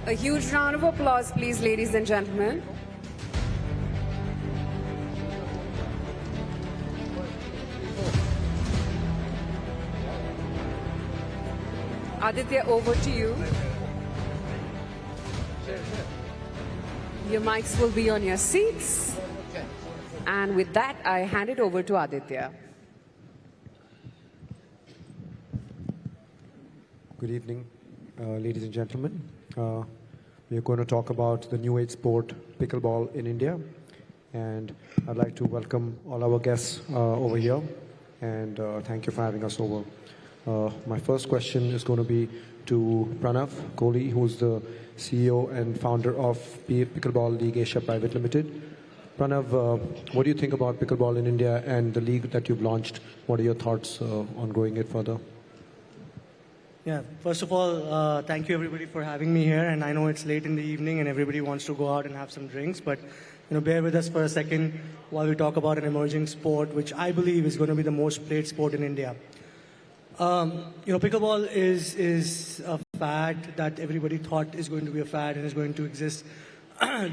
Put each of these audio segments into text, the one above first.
A huge round of applause, please, ladies and gentlemen. Aditya, over to you. Your mics will be on your seats. And with that, I hand it over to Aditya. Good evening, ladies and gentlemen. We're going to talk about the new age sport, pickleball in India. And I'd like to welcome all our guests over here. And thank you for having us over. My first question is going to be to Pranav Kohli, who's the CEO and founder of Pickleball League Asia Private Limited. Pranav, what do you think about pickleball in India and the league that you've launched? What are your thoughts on growing it further? Yeah, first of all, thank you everybody for having me here. And I know it's late in the evening and everybody wants to go out and have some drinks, but bear with us for a second while we talk about an emerging sport, which I believe is going to be the most played sport in India. Pickleball is a fad that everybody thought is going to be a fad and is going to exist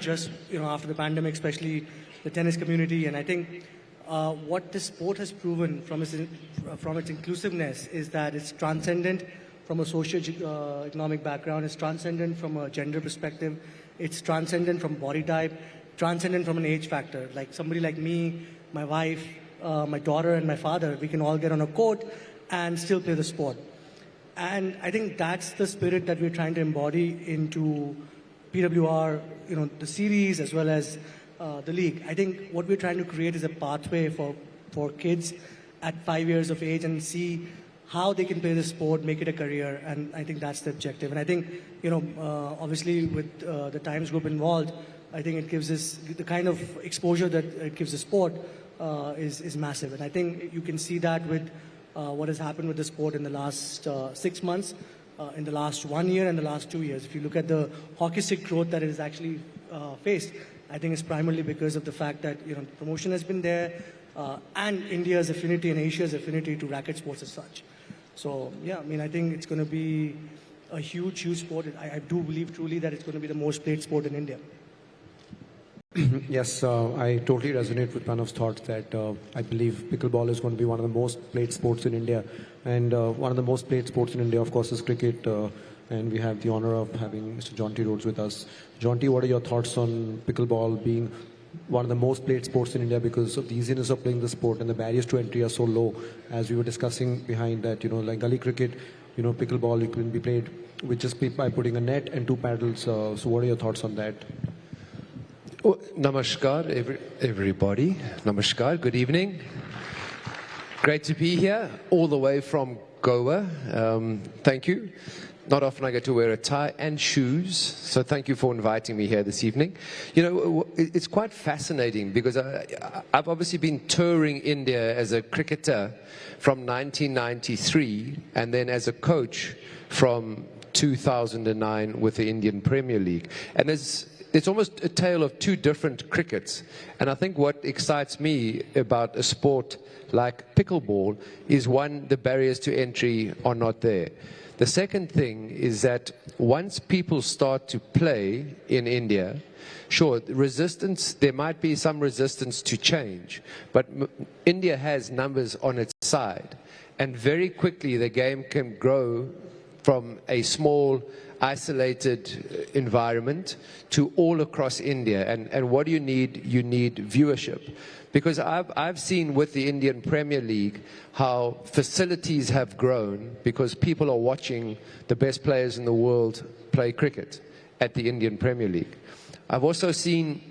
just after the pandemic, especially the tennis community. And I think what this sport has proven from its inclusiveness is that it's transcendent from a socio-economic background, it's transcendent from a gender perspective, it's transcendent from body type, transcendent from an age factor. Like somebody like me, my wife, my daughter, and my father, we can all get on a court and still play the sport. And I think that's the spirit that we're trying to embody into PWR, the series as well as the league. I think what we're trying to create is a pathway for kids at 5 years of age and see how they can play the sport, make it a career, and I think that's the objective. And I think, obviously with the Times Group involved, I think it gives us the kind of exposure that it gives the sport is massive. And I think you can see that with what has happened with the sport in the last 6 months, in the last 1 year and the last 2 years. If you look at the hockey stick growth that it has actually faced, I think it's primarily because of the fact that promotion has been there and India's affinity and Asia's affinity to racket sports as such. So yeah, I think it's going to be a huge sport. I do believe truly that it's going to be the most played sport in India. Yes, I totally resonate with Pranav's thoughts that I believe pickleball is going to be one of the most played sports in India. And one of the most played sports in India, of course, is cricket. And we have the honor of having Mr. Jonty Rhodes with us. Jonty, what are your thoughts on pickleball being one of the most played sports in India because of the easiness of playing the sport and the barriers to entry are so low? As we were discussing behind that, like gully cricket, pickleball, it can be played with just by putting a net and 2 paddles. So what are your thoughts on that? Oh, namaskar, everybody. Namaskar, good evening. Great to be here, all the way from Goa. Thank you. Not often I get to wear a tie and shoes, so thank you for inviting me here this evening. It's quite fascinating because I've obviously been touring India as a cricketer from 1993 and then as a coach from 2009 with the Indian Premier League. And it's almost a tale of 2 different crickets. And I think what excites me about a sport like pickleball is, one, the barriers to entry are not there. The second thing is that once people start to play in India, sure, there might be some resistance to change, but India has numbers on its side. And very quickly the game can grow from a small, isolated environment to all across India. And what do you need? You need viewership. Because I've seen with the Indian Premier League how facilities have grown because people are watching the best players in the world play cricket at the Indian Premier League. I've also seen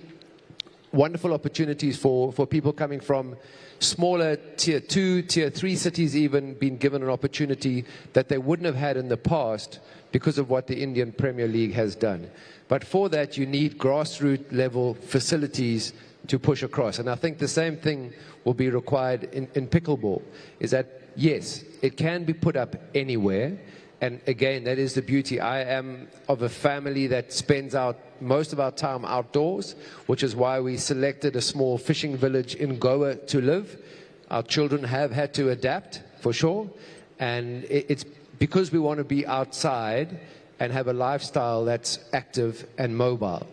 wonderful opportunities for people coming from smaller tier 2, tier 3 cities even being given an opportunity that they wouldn't have had in the past because of what the Indian Premier League has done. But for that, you need grassroots level facilities to push across. And I think the same thing will be required in pickleball, is that, yes, it can be put up anywhere. And again, that is the beauty. I am of a family that spends most of our time outdoors, which is why we selected a small fishing village in Goa to live. Our children have had to adapt, for sure. And it's because we want to be outside and have a lifestyle that's active and mobile.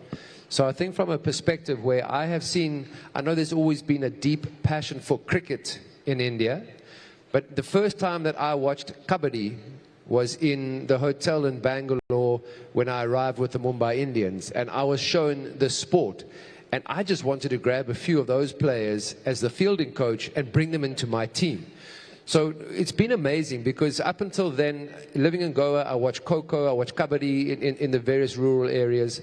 So I think from a perspective where I have seen, I know there's always been a deep passion for cricket in India, but the first time that I watched Kabaddi was in the hotel in Bangalore when I arrived with the Mumbai Indians, and I was shown the sport. And I just wanted to grab a few of those players as the fielding coach and bring them into my team. So it's been amazing because up until then, living in Goa, I watched Kho-Kho, I watched Kabaddi in the various rural areas.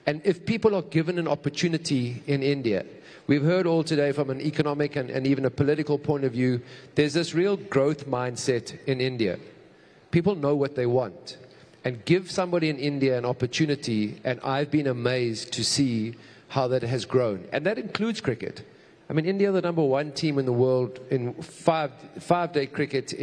And if people are given an opportunity in India, we've heard all today from an economic and even a political point of view, there's this real growth mindset in India. People know what they want. And give somebody in India an opportunity, and I've been amazed to see how that has grown. And that includes cricket. I mean, India are the #1 team in the world in five-day cricket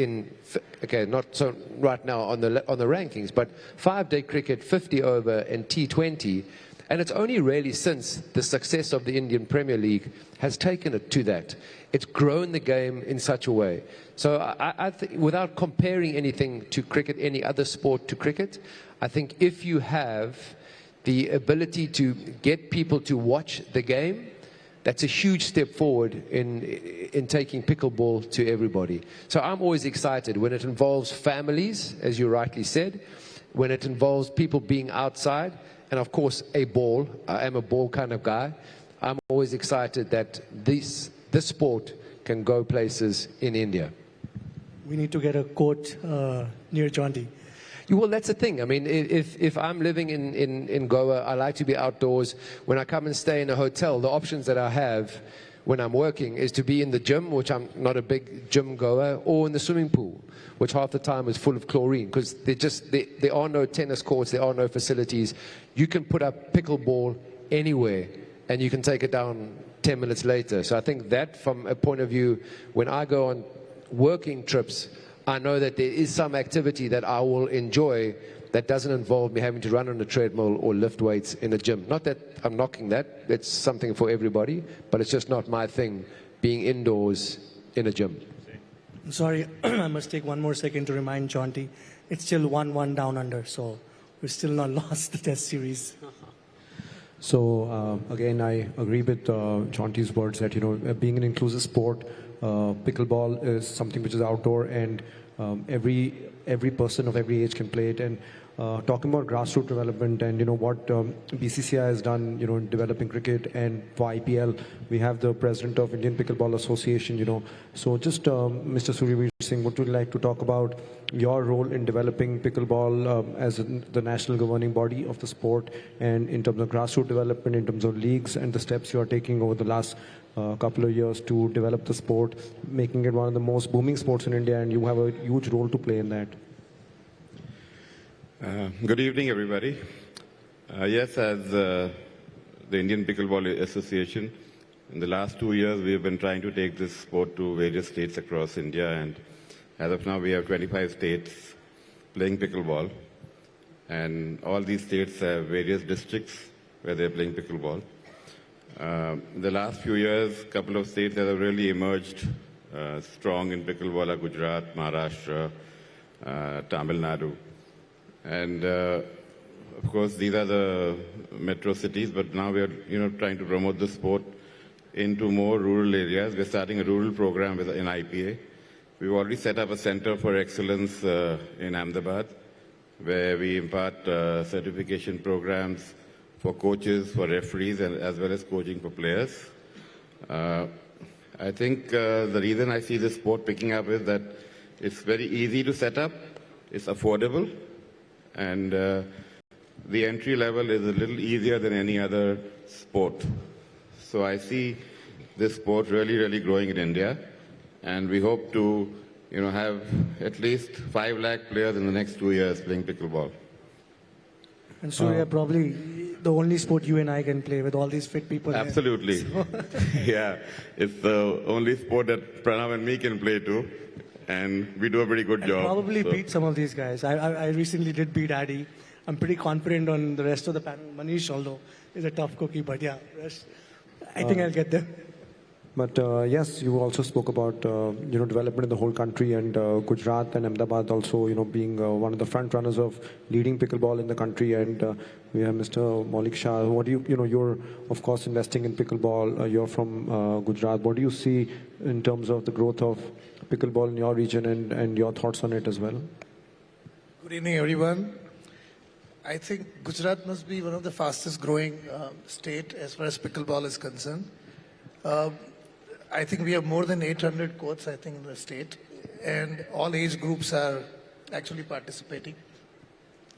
okay, not so right now on the rankings, but 5-day cricket, 50 over and T20. And it's only really since the success of the Indian Premier League has taken it to that. It's grown the game in such a way. So I think, without comparing anything to cricket, any other sport to cricket, I think if you have the ability to get people to watch the game, that's a huge step forward in taking pickleball to everybody. So I'm always excited when it involves families, as you rightly said, when it involves people being outside, and of course a ball. I am a ball kind of guy. I'm always excited that this sport can go places in India. We need to get a court near Jaunty. Well, that's the thing. I mean, if I'm living in Goa, I like to be outdoors. When I come and stay in a hotel, the options that I have when I'm working is to be in the gym, which I'm not a big gym goer, or in the swimming pool, which half the time is full of chlorine, because there are no tennis courts, there are no facilities. You can put up pickleball anywhere, and you can take it down 10 minutes later. So I think that, from a point of view, when I go on working trips, I know that there is some activity that I will enjoy that doesn't involve me having to run on a treadmill or lift weights in a gym. Not that I'm knocking that, it's something for everybody, but it's just not my thing, being indoors in a gym. I'm sorry, I must take one more second to remind Jaunty, it's still 1-1 down under, so we're still not lost the test series. So again, I agree with Jaunty's words that, being an inclusive sport, pickleball is something which is outdoor, and every person of every age can play it. And talking about grassroots development and what BCCI has done, in developing cricket, and for IPL, we have the president of Indian Pickleball Association. So just Mr. Suryaveer Singh, would you like to talk about your role in developing pickleball as the national governing body of the sport, and in terms of grassroots development, in terms of leagues, and the steps you are taking over the last couple of years to develop the sport, making it one of the most booming sports in India, and you have a huge role to play in that. Good evening, everybody. Yes, as the Indian Pickleball Association, in the last 2 years, we have been trying to take this sport to various states across India, and as of now, we have 25 states playing pickleball, and all these states have various districts where they're playing pickleball. In the last few years, a couple of states that have really emerged strong in pickleball are Gujarat, Maharashtra, Tamil Nadu. And of course, these are the metro cities, but now we are trying to promote the sport into more rural areas. We're starting a rural program in IPA. We've already set up a center for excellence in Ahmedabad, where we impart certification programs for coaches, for referees, and as well as coaching for players. I think the reason I see this sport picking up is that it's very easy to set up, it's affordable, and the entry level is a little easier than any other sport. So I see this sport really growing in India, and we hope to have at least 5 lakh players in the next 2 years playing pickleball. And Surya, probably the only sport you and I can play with all these fit people. Absolutely. So. Yeah, it's the only sport that Pranav and me can play too, and we do a pretty good job. Probably beat some of these guys. I recently did beat Addy. I'm pretty confident on the rest of the panel. Manish, although, is a tough cookie, but yeah, I think I'll get there. But yes, you also spoke about development in the whole country, and Gujarat and Ahmedabad also being one of the front runners of leading pickleball in the country. And we have Mr. Maulik Shah. What do you're of course investing in pickleball. You're from Gujarat. What do you see in terms of the growth of pickleball in your region, and your thoughts on it as well? Good evening, everyone. I think Gujarat must be one of the fastest growing state as far as pickleball is concerned. I think we have more than 800 courts, I think, in the state, and all age groups are actually participating.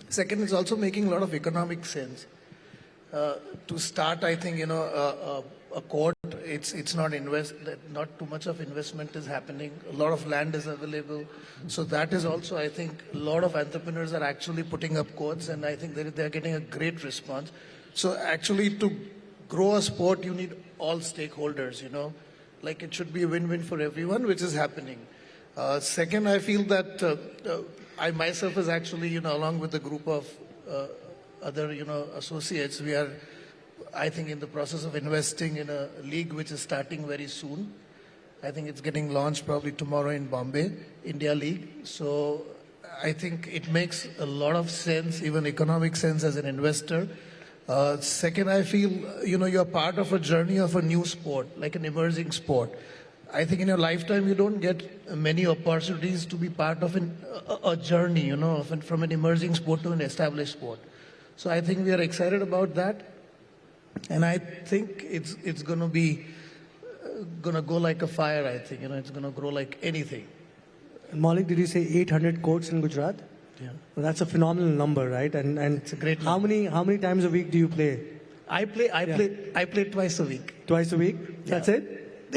Second, it's also making a lot of economic sense. To start, I think, a court, it's not too much of investment is happening. A lot of land is available. So that is also, I think, a lot of entrepreneurs are actually putting up courts, and I think they're getting a great response. So actually, to grow a sport, you need all stakeholders, like it should be a win-win for everyone, which is happening. Second, I feel that I myself is actually, along with a group of other, associates, we are, I think, in the process of investing in a league which is starting very soon. I think it's getting launched probably tomorrow in Bombay, India League. So I think it makes a lot of sense, even economic sense as an investor. Second, I feel, you're part of a journey of a new sport, like an emerging sport. I think in your lifetime, you don't get many opportunities to be part of a journey, from an emerging sport to an established sport. So I think we are excited about that. And I think it's going to be, going to go like a fire, I think. It's going to grow like anything. Maulik, did you say 800 courts in Gujarat? Yeah. Well, that's a phenomenal number, right? And It's a great how many times a week do you play? I play twice a week. Twice a week? That's it?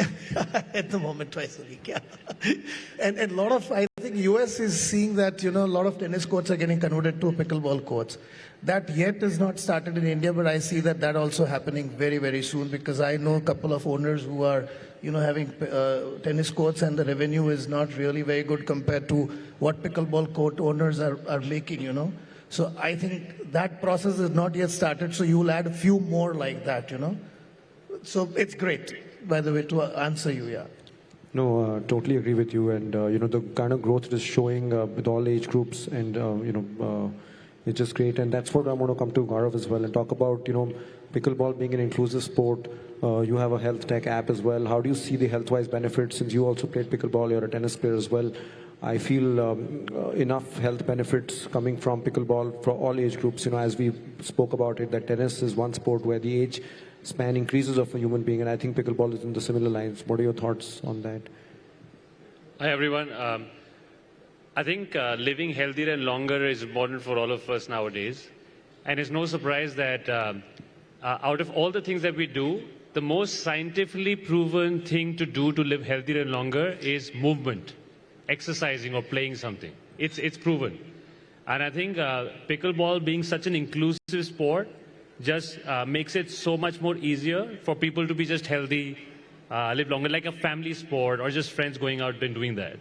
At the moment, twice a week, yeah. And a lot of, I think US is seeing that, a lot of tennis courts are getting converted to pickleball courts. That yet is not started in India, but I see that also happening very, very soon, because I know a couple of owners who are, having tennis courts, and the revenue is not really very good compared to what pickleball court owners are making, So I think that process is not yet started, so you will add a few more like that, So it's great, by the way, to answer you, yeah. No, totally agree with you. And, the kind of growth it is showing with all age groups, and, it's just great. And that's what I want to come to Gaurav as well and talk about, pickleball being an inclusive sport. You have a health tech app as well. How do you see the health-wise benefits? Since you also played pickleball, you're a tennis player as well. I feel enough health benefits coming from pickleball for all age groups. As we spoke about it, that tennis is one sport where the age span increases of a human being, and I think pickleball is in the similar lines. What are your thoughts on that? Hi, everyone. I think living healthier and longer is important for all of us nowadays. And it's no surprise that out of all the things that we do, the most scientifically proven thing to do to live healthier and longer is movement, exercising or playing something. It's proven. And I think pickleball being such an inclusive sport just makes it so much more easier for people to be just healthy, live longer, like a family sport or just friends going out and doing that.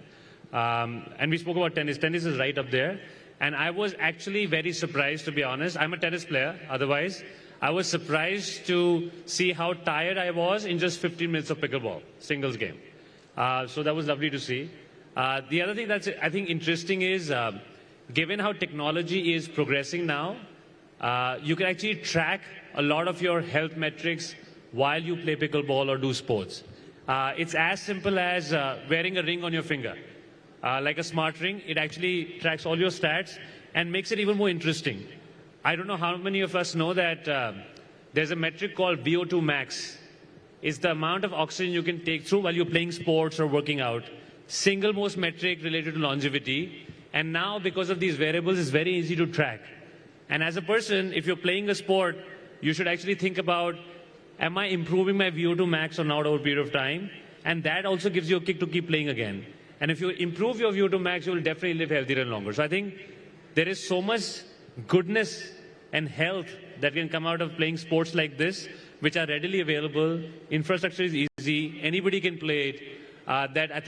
And we spoke about tennis. Tennis is right up there. And I was actually very surprised, to be honest. I'm a tennis player, otherwise. I was surprised to see how tired I was in just 15 minutes of pickleball, singles game. So that was lovely to see. The other thing that's, I think, interesting is, given how technology is progressing now, you can actually track a lot of your health metrics while you play pickleball or do sports. It's as simple as wearing a ring on your finger. Like a smart ring, it actually tracks all your stats and makes it even more interesting. I don't know how many of us know that there's a metric called VO2 max. It's the amount of oxygen you can take through while you're playing sports or working out. Single most metric related to longevity. And now, because of these variables, it's very easy to track. And as a person, if you're playing a sport, you should actually think about, am I improving my VO2 max or not over a period of time? And that also gives you a kick to keep playing again. And if you improve your VO2 max, you will definitely live healthier and longer. So I think there is so much goodness and health that can come out of playing sports like this, which are readily available. Infrastructure is easy. Anybody can play it. That I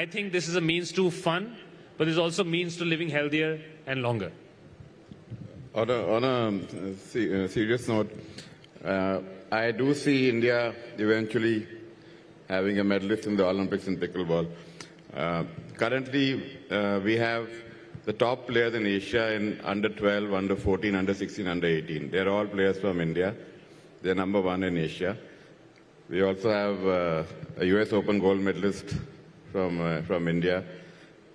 think this is a means to fun, but there's also means to living healthier and longer. On a serious note, I do see India eventually having a medalist in the Olympics in pickleball. Currently, we have the top players in Asia in under 12, under 14, under 16, under 18. They're all players from India. They're number one in Asia. We also have a US Open gold medalist from India.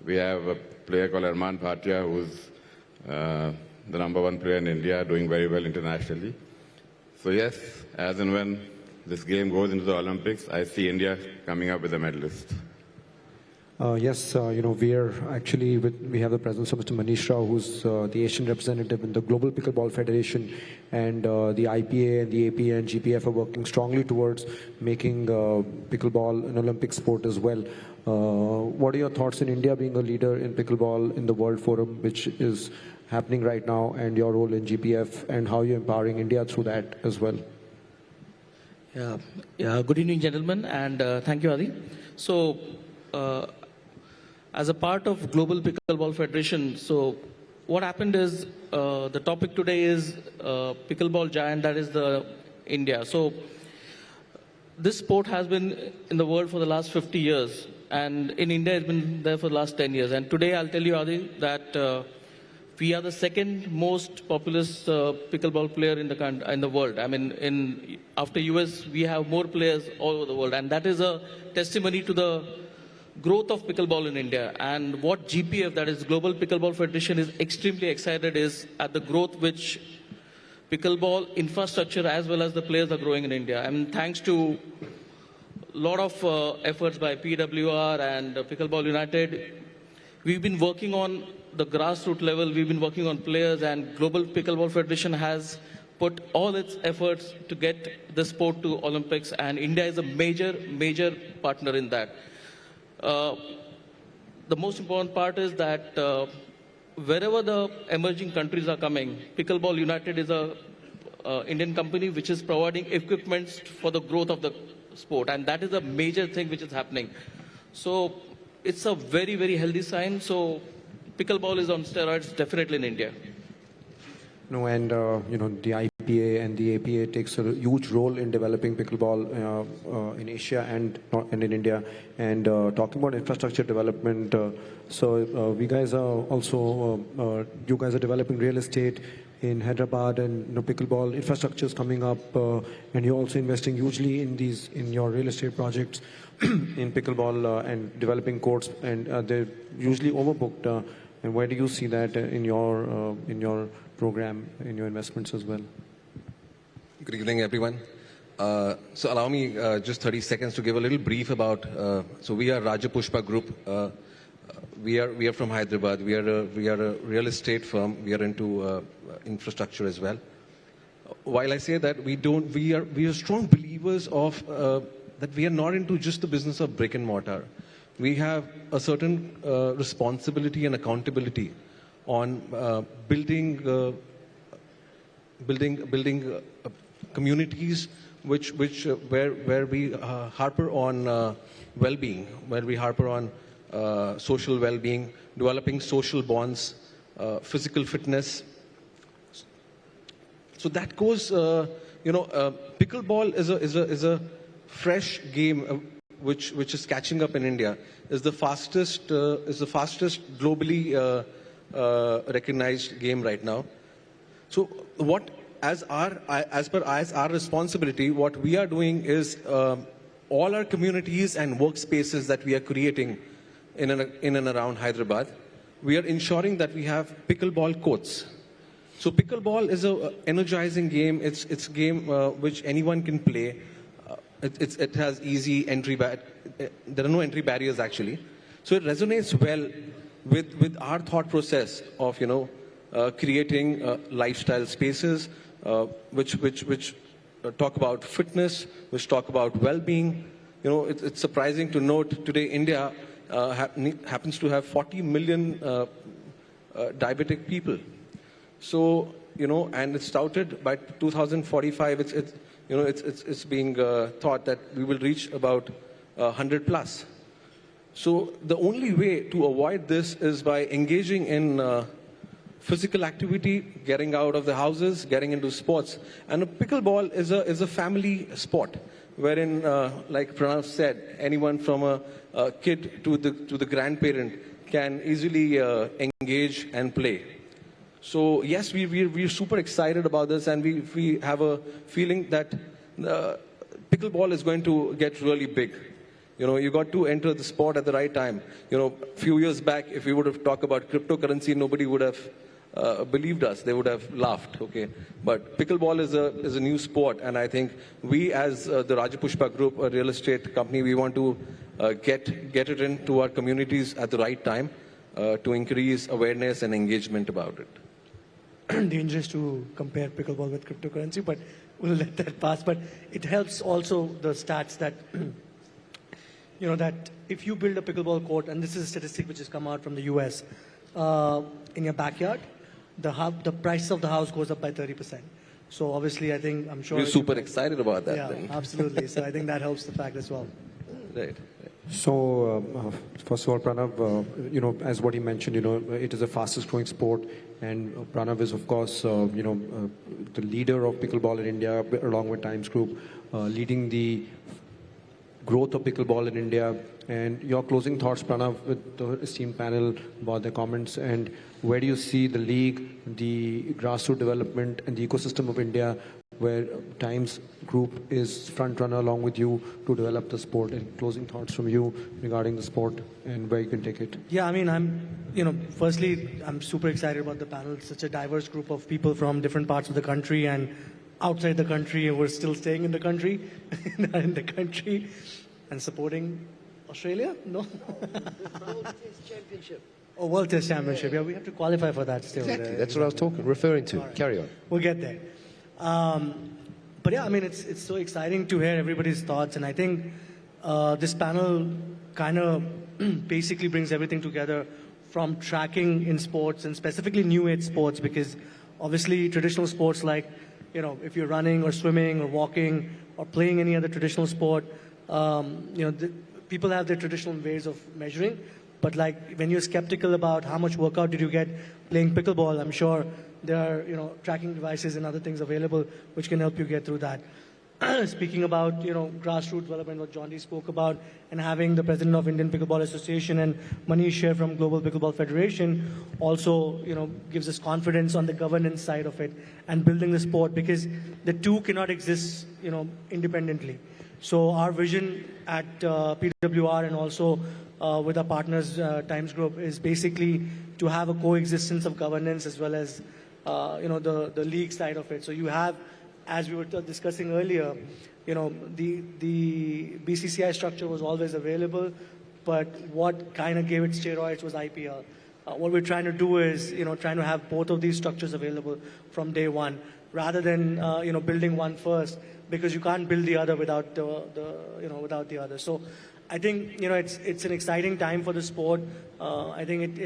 We have a player called Arman Bhatia, who's the number one player in India, doing very well internationally. So yes, as and when this game goes into the Olympics, I see India coming up with a medalist. Yes, we have the presence of Mr. Manish Rao, who's the Asian representative in the Global Pickleball Federation, and the IPA and the APA and GPF are working strongly towards making pickleball an Olympic sport as well. What are your thoughts in India being a leader in pickleball in the World Forum, which is happening right now, and your role in GPF and how you're empowering India through that as well? Yeah. Good evening, gentlemen, and thank you, Adi. So, as a part of Global Pickleball Federation, so what happened is the topic today is pickleball giant, that is the India. So this sport has been in the world for the last 50 years, and in India it's been there for the last 10 years. And today I'll tell you, Adi, that we are the second most populous pickleball player in the world. I mean, after US, we have more players all over the world, and that is a testimony to the growth of pickleball in India. And what GPF, that is Global Pickleball Federation, is extremely excited is at the growth which pickleball infrastructure as well as the players are growing in India. I mean, thanks to a lot of efforts by PWR and Pickleball United, we've been working on the grassroots level, we've been working on players, and Global Pickleball Federation has put all its efforts to get the sport to Olympics, and India is a major partner in that. The most important part is that wherever the emerging countries are coming, Pickleball United is a Indian company which is providing equipments for the growth of the sport, and that is a major thing which is happening. So it's a very healthy sign. So pickleball is on steroids definitely in India. No, and the IPA and the APA takes a huge role in developing pickleball in Asia and in India. And talking about infrastructure development, so we guys are also you guys are developing real estate in Hyderabad, and pickleball infrastructure is coming up, and you're also investing hugely in your real estate projects in pickleball and developing courts, and they're usually overbooked. And where do you see that in your program, in your investments as well? Good evening, everyone. So allow me just 30 seconds to give a little brief about. So we are Rajapushpa Group. We are from Hyderabad. We are a real estate firm. We are into infrastructure as well. While I say that, we are strong believers of that we are not into just the business of brick and mortar. We have a certain responsibility and accountability on building communities where we harper on well-being, where we harper on social well-being, developing social bonds, physical fitness. So that goes, pickleball is a fresh game which is catching up in India. Is the fastest globally recognized game right now. So what as per our responsibility, what we are doing is all our communities and workspaces that we are creating in and around Hyderabad, we are ensuring that we have pickleball courts. So pickleball is a energizing game. It's a game which anyone can play. It has easy entry. There are no entry barriers actually. So it resonates well with our thought process of creating lifestyle spaces which talk about fitness, which talk about well-being. It's surprising to note today India happens to have 40 million diabetic people. So and it's touted by 2045. It's being thought that we will reach about 100 plus. So the only way to avoid this is by engaging in physical activity, getting out of the houses, getting into sports. And pickleball is a family sport wherein, like Pranav said, anyone from a kid to the grandparent can easily engage and play. So yes, we're super excited about this, and we have a feeling that pickleball is going to get really big. You know, you got to enter the sport at the right time. You know, a few years back, if we would have talked about cryptocurrency, nobody would have believed us. They would have laughed, okay? But pickleball is a new sport, and I think we as the Rajapushpa Group, a real estate company, we want to get it into our communities at the right time to increase awareness and engagement about it. Dangerous to compare pickleball with cryptocurrency, but we'll let that pass. But it helps also the stats that, you know, that if you build a pickleball court, and this is a statistic which has come out from the US, in your backyard, the price of the house goes up by 30%. So obviously, I'm sure... We're super excited about that. Yeah, then. absolutely. So I think that helps the fact as well. Right. So, first of all, Pranav, you know, as what he mentioned, you know, it is the fastest growing sport, and Pranav is, of course, you know, the leader of pickleball in India, along with Times Group, leading the growth of pickleball in India. And your closing thoughts, Pranav, with the esteemed panel about their comments, and where do you see the league, the grassroots development, and the ecosystem of India, where Times Group is front runner along with you to develop the sport? And closing thoughts from you regarding the sport and where you can take it. Yeah, I mean, firstly, I'm super excited about the panel. It's such a diverse group of people from different parts of the country and outside the country, and we're still staying in the country, in the country, and supporting Australia? No? World Test Championship. Oh, World Test Championship. Yeah, we have to qualify for that still. Exactly. That's what I was referring to. Right. Carry on. We'll get there. But yeah, I mean, it's so exciting to hear everybody's thoughts, and I think this panel kind of basically brings everything together, from tracking in sports and specifically new age sports, because obviously traditional sports like, you know, if you're running or swimming or walking or playing any other traditional sport, you know, people have their traditional ways of measuring. But like when you're skeptical about how much workout did you get playing pickleball, I'm sure there are, you know, tracking devices and other things available which can help you get through that. Speaking about, you know, grassroots development, what John D spoke about, and having the president of Indian Pickleball Association and Manish Sher from Global Pickleball Federation also, you know, gives us confidence on the governance side of it and building the sport, because the two cannot exist, you know, independently. So our vision at PWR and also with our partners, Times Group, is basically to have a coexistence of governance as well as, you know, the league side of it. So you have, as we were discussing earlier, you know, the BCCI structure was always available, but what kind of gave it steroids was IPL. What we're trying to do is, you know, trying to have both of these structures available from day one, rather than, you know, building one first, because you can't build the other without without the other. So I think, you know, it's an exciting time for the sport. I think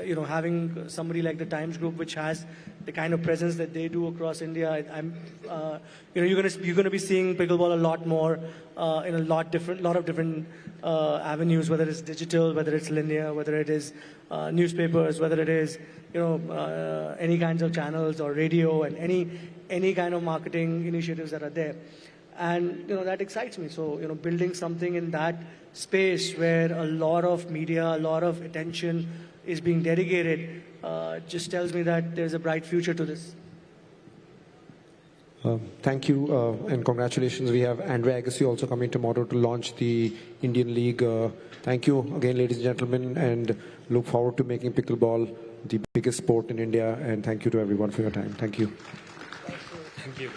you know, having somebody like the Times Group, which has the kind of presence that they do across India, you know, you're gonna be seeing pickleball a lot more in a lot of different avenues, whether it's digital, whether it's linear, whether it is newspapers, whether it is, you know, any kinds of channels or radio, and any kind of marketing initiatives that are there. And, you know, that excites me. So, you know, building something in that space where a lot of media, a lot of attention is being dedicated, just tells me that there's a bright future to this. Thank you and congratulations. We have Andre Agassi also coming tomorrow to launch the Indian League. Thank you again, ladies and gentlemen, and look forward to making pickleball the biggest sport in India. And thank you to everyone for your time. Thank you. Thank you.